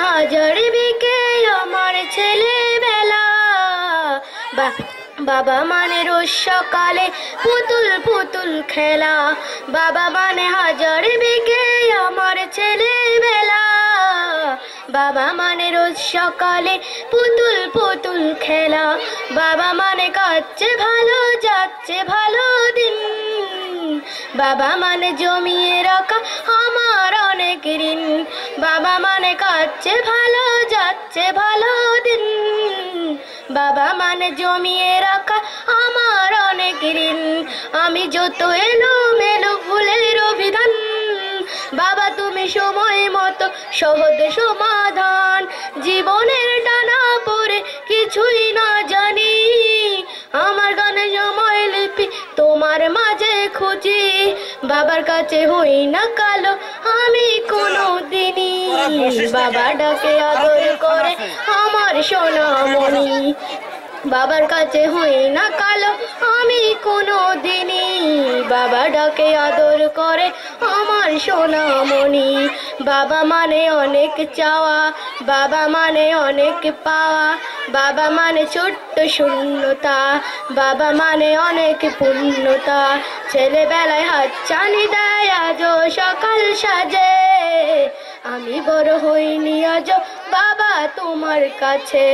হাজার বিকে আমার ছেলেবেলা। বাবা মানে রোজ সকালে পুতুল পুতুল খেলা। বাবা মানে হাজার বিকে আমার ছেলেবেলা। বাবা মানে রোজ সকালে পুতুল পুতুল খেলা। বাবা মানে কাটছে ভালো যাচ্ছে ভালো দিন। বাবা মানে জমিয়ে রাখা আমার অনেক ঋণ। বাবা মানে কাটছে ভালো যাচ্ছে ভালো দিন। বাবা মানে জমিয়ে রাখা আমার অনেক ঋণ। আমি যত এলো মেলো ভুলের অভিধান, বাবা তুমি সময় মতো সহজ সমাধান। জীবনের ডানা পড়ে কিছুই না জানি, আমার গানে সময় লিপি তোমার মাঝে খুঁজি। বাবার কাছে হই না কালো আমি কোনো দিনই, বাবা ডাকে আদর করে আমার সোনামণি। বাবার কাছে হই না কালো আমি কোনো দিনই, বাবা ডাকে আদর করে আমার সোনামণি। বাবা মানে অনেক চাওয়া, বাবা মানে অনেক পাওয়া। বাবা মানে ছোট্ট শূন্যতা, বাবা মানে অনেক পূর্ণতা। ছেলেবেলায় হাত চানি দেয় আজও সকাল সাজে, আমি বড় হইনি আজও বাবা তোমার কাছে।